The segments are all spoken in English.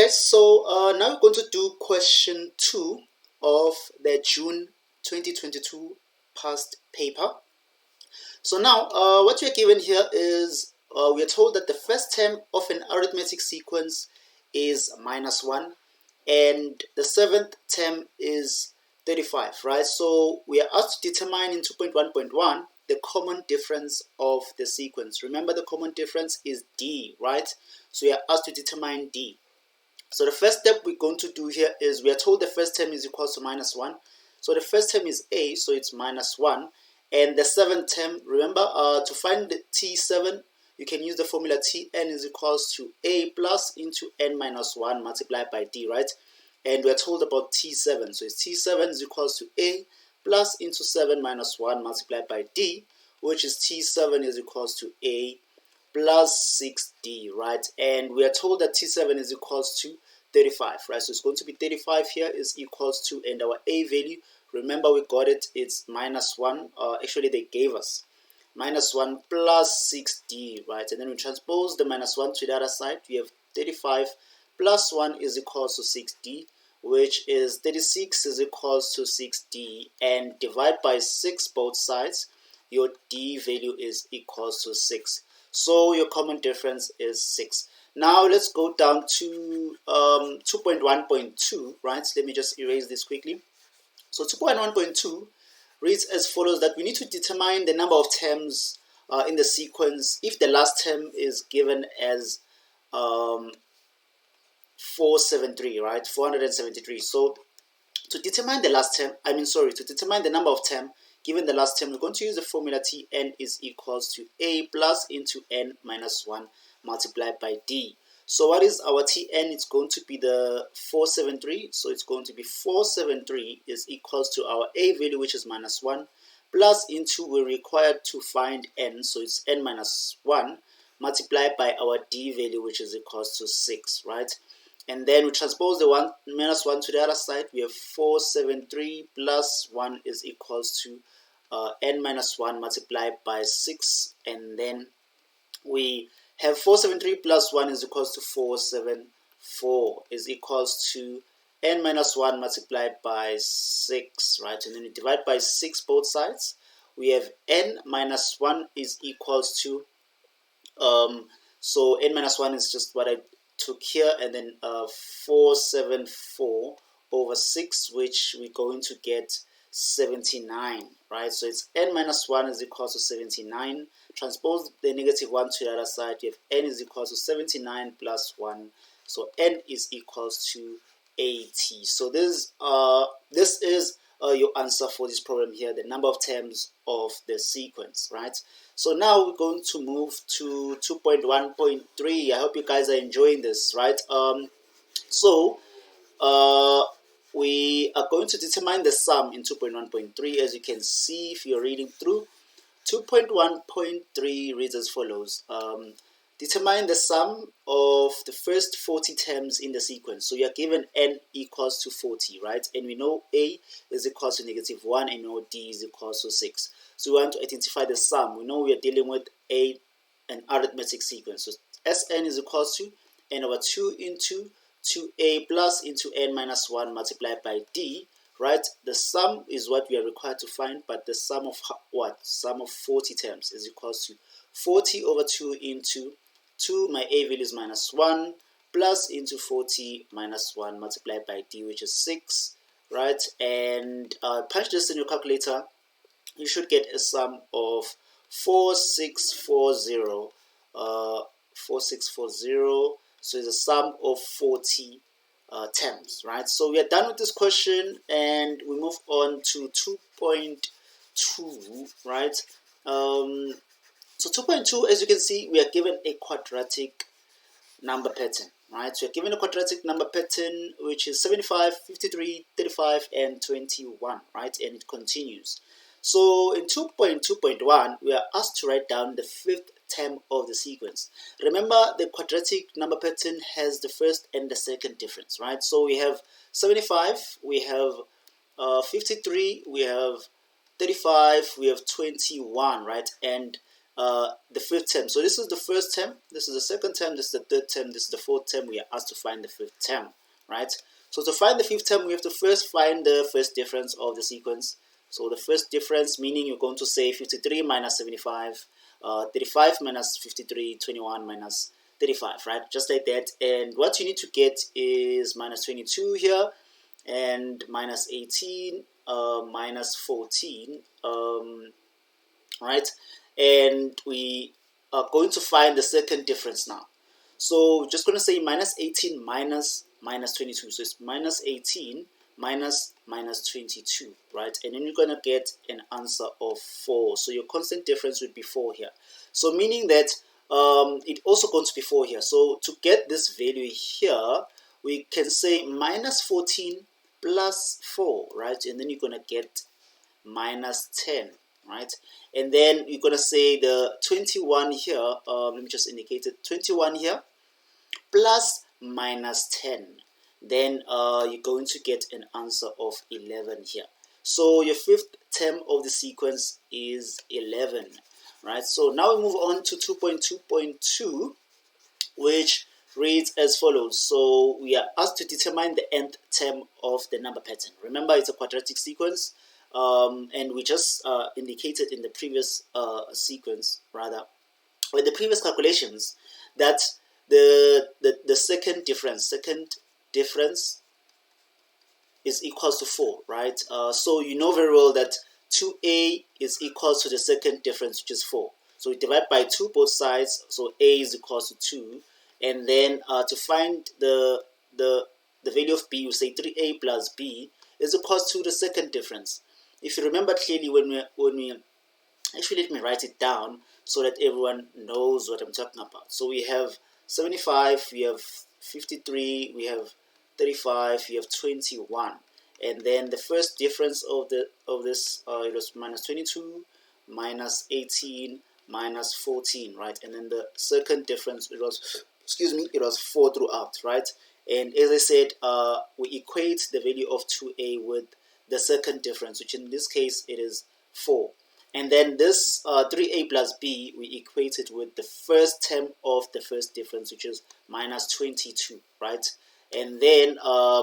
Okay, so now we're going to do question 2 of the June 2022 past paper. So now what we're given here is we are told that the first term of an arithmetic sequence is -1 and the seventh term is 35, right? So we are asked to determine in 2.1.1 the common difference of the sequence. Remember, the common difference is D, right? So we are asked to determine D. So the first step we're going to do here is we are told the first term is equal to -1. So the first term is A, so it's -1. And the seventh term, remember, to find the T7, you can use the formula Tn is equals to A plus into n minus 1 multiplied by D, right? And we're told about T7. So it's T7 is equals to A plus into 7 minus 1 multiplied by D, which is T7 is equals to A plus 6D, right? And we are told that T7 is equals to 35, right? So it's going to be 35 here is equals to, and our A value, remember we got it, it's -1. Actually, they gave us -1 plus 6D, right? And then we transpose the -1 to the other side. We have 35 plus 1 is equals to 6D, which is 36 is equals to 6D, and divide by 6 both sides. Your D value is equals to 6. So your common difference is 6. Now let's go down to 2.1.2, right? Let me just erase this quickly. So 2.1.2 reads as follows, that we need to determine the number of terms in the sequence if the last term is given as 473, right? 473. So to determine the last term, to determine the number of term given the last term, we're going to use the formula Tn is equals to A plus into n minus 1 multiplied by D. So what is our Tn? It's going to be the 473. So it's going to be 473 is equals to our A value, which is -1, plus into, we're required to find n. So it's n minus 1 multiplied by our D value, which is equals to 6, right? And then we transpose the -1 to the other side. We have 473 plus 1 is equals to n minus 1 multiplied by 6. And then we have 473 plus 1 is equals to 474 is equals to n minus 1 multiplied by 6, right? And then we divide by 6 both sides. We have n minus 1 is equals to, so n minus 1 is just what I took here, and then 474 over 6, which we're going to get 79, right? So it's n minus 1 is equal to 79. Transpose the -1 to the other side. You have n is equal to 79 plus 1. So n is equals to 80. So this is your answer for this problem here, the number of terms of the sequence, right? So now we're going to move to 2.1.3. I hope you guys are enjoying this, right? We are going to determine the sum in 2.1.3. As you can see if you're reading through, 2.1.3 reads as follows. Determine the sum of the first 40 terms in the sequence. So you are given n equals to 40, right? And we know A is equals to -1, and we know D is equals to 6. So we want to identify the sum. We know we are dealing with an arithmetic sequence. So Sn is equals to n over 2 into 2a plus into n minus 1 multiplied by D, right? The sum is what we are required to find, but the sum of what? Sum of 40 terms is equals to 40 over 2 into 2, my A value is -1, plus into 40 minus 1 multiplied by D, which is 6, right? And punch this in your calculator. You should get a sum of 4640. 4640. So it's a sum of 40 terms, right? So we are done with this question, and we move on to 2.2, right? So 2.2, as you can see, we are given a quadratic number pattern, right? So we are given a quadratic number pattern, which is 75, 53, 35, and 21, right? And it continues. So in 2.2.1, we are asked to write down the fifth term of the sequence. Remember, the quadratic number pattern has the first and the second difference, right? So we have 75, we have 53, we have 35, we have 21, right? And the fifth term. So this is the first term, this is the second term, this is the third term, this is the fourth term. We are asked to find the fifth term, right? So to find the fifth term, we have to first find the first difference of the sequence. So the first difference, meaning you're going to say 53 minus 75, 35 minus 53, 21 minus 35, right? Just like that. And what you need to get is minus 22 here, and minus 18, minus 14, right? And we are going to find the second difference now. So just going to say minus 18 minus 22. So it's minus 18 minus 22, right? And then you're going to get an answer of 4. So your constant difference would be 4 here. So meaning that it also going to be 4 here. So to get this value here, we can say minus 14 plus 4, right? And then you're going to get minus 10, right? And then you're going to say the 21 here, let me just indicate it, 21 here, plus minus 10. Then you're going to get an answer of 11 here. So your fifth term of the sequence is 11, right? So now we move on to 2.2.2, which reads as follows. So we are asked to determine the nth term of the number pattern. Remember, it's a quadratic sequence, and we just indicated in the previous sequence, rather, with the previous calculations, that the second difference is equals to 4, right? So you know very well that 2a is equals to the second difference, which is 4. So we divide by 2 both sides, so a is equals to 2. And then to find the value of b, you say 3a plus b is equals to the second difference. If you remember clearly when we actually, let me write it down so that everyone knows what I'm talking about. So we have 75, we have 53, we have 35, we have 21, and then the first difference of this it was minus 22, minus 18, minus 14, right? And then the second difference, it was, it was 4 throughout, right? And as I said, we equate the value of 2a with the second difference, which in this case it is 4. And then this 3a plus b, we equate it with the first term of the first difference, which is minus 22, right? And then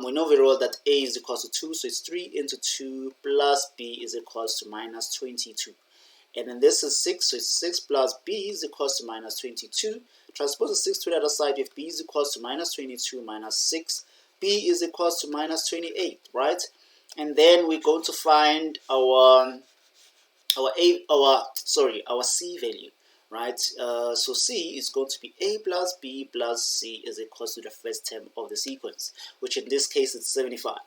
we know very well that a is equal to 2, so it's 3 into 2 plus b is equal to minus 22. And then this is 6, so it's 6 plus b is equal to minus 22. Transpose the 6 to the other side, if b is equal to minus 22 minus 6, b is equal to minus 28, right? And then we're going to find our C value, right? So C is going to be a plus b plus c is equal to the first term of the sequence, which in this case is 75,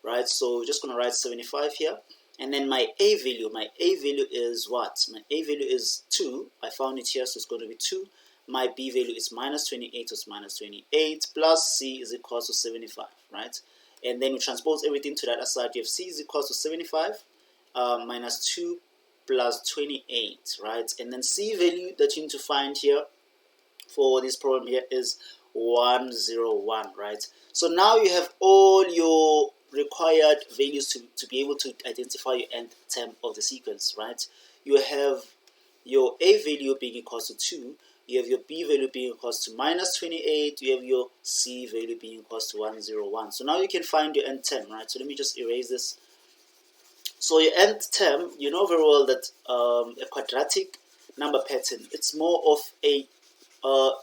right? So we're just going to write 75 here. And then my a value is what? My a value is 2. I found it here, so it's going to be 2. My b value is minus 28, so it's minus 28, plus c is equal to 75, right? And then we transpose everything to the other side. You have c is equal to 75 minus 2 plus 28, right? And then c value that you need to find here for this problem here is 101, right? So now you have all your required values to be able to identify your nth term of the sequence, right? You have your a value being equal to 2, you have your b value being equal to minus 28, you have your c value being equal to 101. So now you can find your nth term, right? So let me just erase this. So your nth term, you know very well that a quadratic number pattern, it's more of a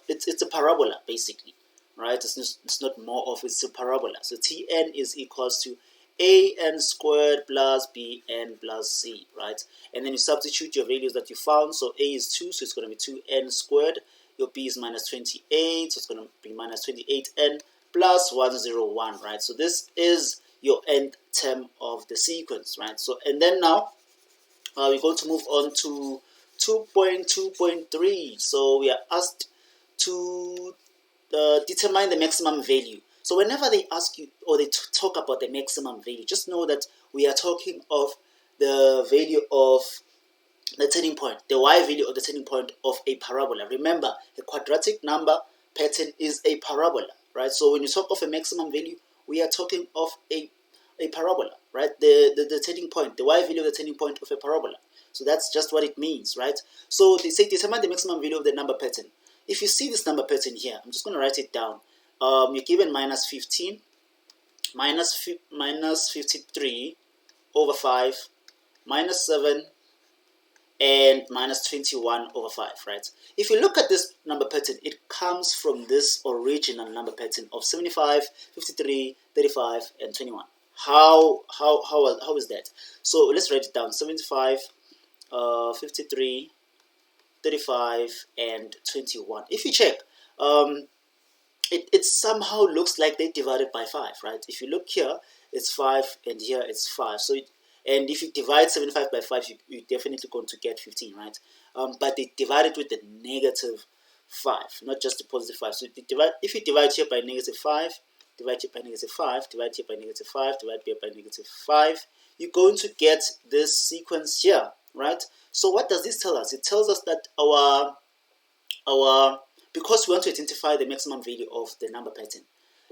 it's a parabola basically, right? It's not more of, it's a parabola. So Tn is equals to an squared plus bn plus c, right? And then you substitute your values that you found. So a is 2, so it's going to be 2n squared. Your b is minus 28, so it's going to be minus 28n plus 101, right? So this is your nth term of the sequence, right? So, and then now we're going to move on to 2.2.3. So we are asked to determine the maximum value. So whenever they ask you or they talk about the maximum value, just know that we are talking of the value of the turning point, the y value of the turning point of a parabola. Remember, the quadratic number pattern is a parabola, right? So when you talk of a maximum value, we are talking of a parabola, right? The turning point, the y value of the turning point of a parabola. So that's just what it means, right? So they say determine the maximum value of the number pattern. If you see this number pattern here, I'm just going to write it down. You're given minus 15, minus 53 over 5, minus 7, and minus 21 over 5, right? If you look at this number pattern, it comes from this original number pattern of 75, 53, 35, and 21. How is that? So let's write it down. 75, 53, 35, and 21. If you check, it somehow looks like they divided by 5, right? If you look here, it's 5, and here it's 5. So and if you divide 75 by 5, you're definitely going to get 15, right? But they divided with the negative 5, not just the positive 5. So if you divide here by negative 5, divide here by negative 5, divide here by negative 5, divide here by negative 5, you're going to get this sequence here, right? So what does this tell us? It tells us that because we want to identify the maximum value of the number pattern,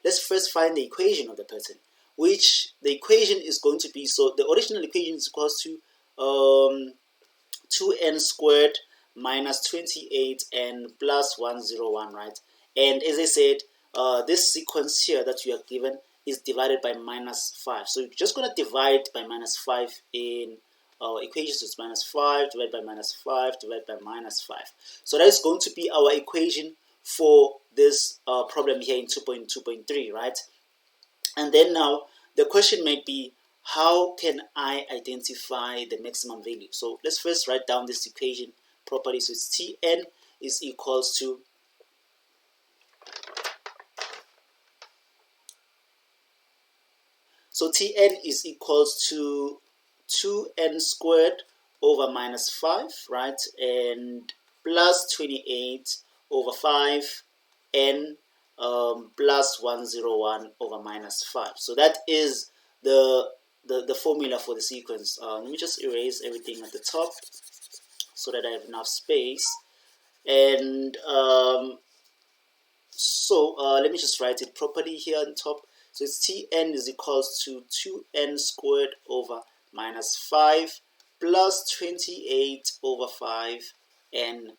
let's first find the equation of the pattern, which the equation is going to be, so the original equation is equals to 2n squared minus 28n plus 101, right? And as I said, this sequence here that you are given is divided by minus 5. So you're just going to divide by minus 5 in our equation. So it's minus 5 divided by minus 5 divided by minus 5. So that is going to be our equation for this problem here in 2.2.3, right? And then now the question might be, how can I identify the maximum value? So let's first write down this equation properly. So it's Tn is equals to Tn is equals to 2n squared over minus 5, right? And plus 28 over 5 n plus 101 over minus 5. So that is the formula for the sequence. Let me just erase everything at the top so that I have enough space. And let me just write it properly here on top. So it's Tn is equals to 2n squared over minus 5 plus 28 over 5 and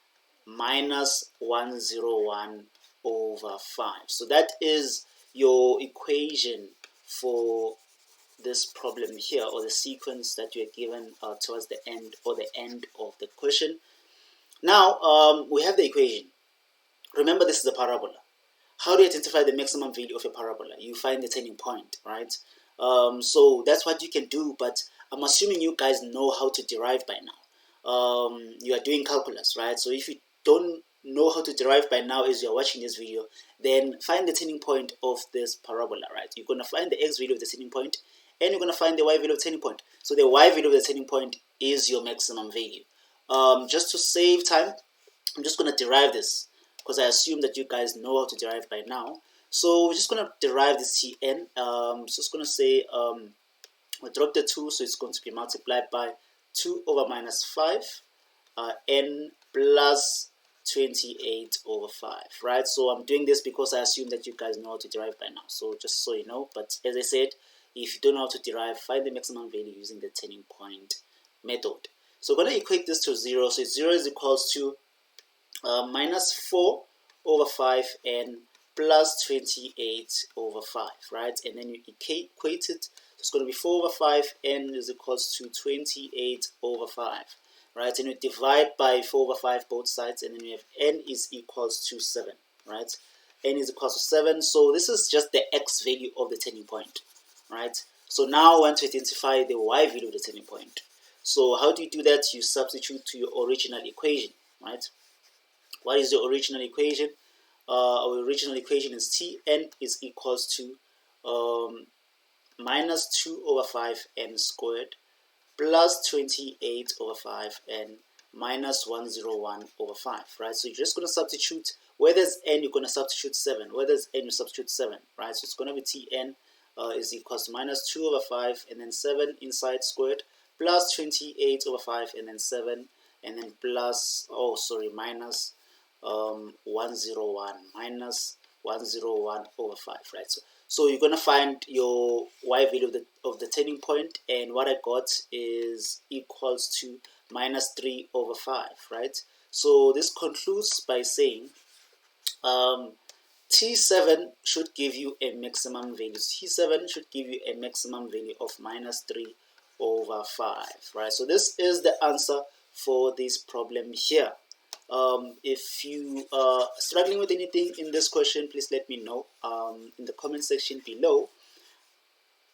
minus 101 over 5. So that is your equation for this problem here, or the sequence that you are given towards the end, or the end of the question. Now we have the equation. Remember, this is a parabola. How do you identify the maximum value of a parabola? You find the turning point, right? So that's what you can do, but I'm assuming you guys know how to derive by now. You are doing calculus, right? So if you don't know how to derive by now as you're watching this video, then find the turning point of this parabola, right? You're going to find the x value of the turning point, and you're going to find the y value of the turning point. So the y value of the turning point is your maximum value. Just to save time, I'm just going to derive this, because I assume that you guys know how to derive by now. So we're just going to derive this Tn. So it's going to say, we drop the 2, so it's going to be multiplied by 2 over minus 5, n plus 28 over 5, right? So I'm doing this because I assume that you guys know how to derive by now. So just so you know, but as I said, if you don't know how to derive, find the maximum value using the turning point method. So we're going to equate this to 0. So 0 is equals to minus 4 over 5n plus 28 over 5, right? And then you equate it. So it's going to be 4 over 5n is equals to 28 over 5, right? And you divide by 4 over 5 both sides, and then we have n is equals to 7, right? N is equals to 7. So this is just the x value of the turning point, right? So now I want to identify the y value of the turning point. So how do you do that? You substitute to your original equation, right? What is the original equation? Our original equation is Tn is equals to minus 2 over 5n squared plus 28 over 5n minus 101 over 5, right? So you're just going to substitute. Where there's n, you're going to substitute 7. Where there's n, you substitute 7, right? So it's going to be Tn is equals to minus 2 over 5 and then 7 inside squared plus 28 over 5 and then 7 and then plus, minus 101 minus 101 over 5, right? So you're going to find your y value of the turning point, and what I got is equals to minus 3 over 5, right? So this concludes by saying T7 should give you a maximum value. T7 should give you a maximum value of minus 3 over 5, right? So this is the answer for this problem here. If you are struggling with anything in this question, please let me know in the comment section below.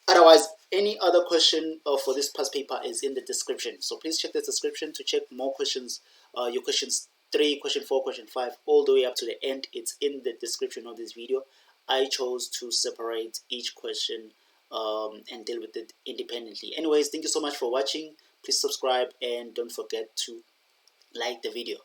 Otherwise, any other question for this past paper is in the description. So please check the description to check more questions. Your questions 3, question 4, question 5, all the way up to the end. It's in the description of this video. I chose to separate each question and deal with it independently. Anyways, thank you so much for watching. Please subscribe and don't forget to like the video.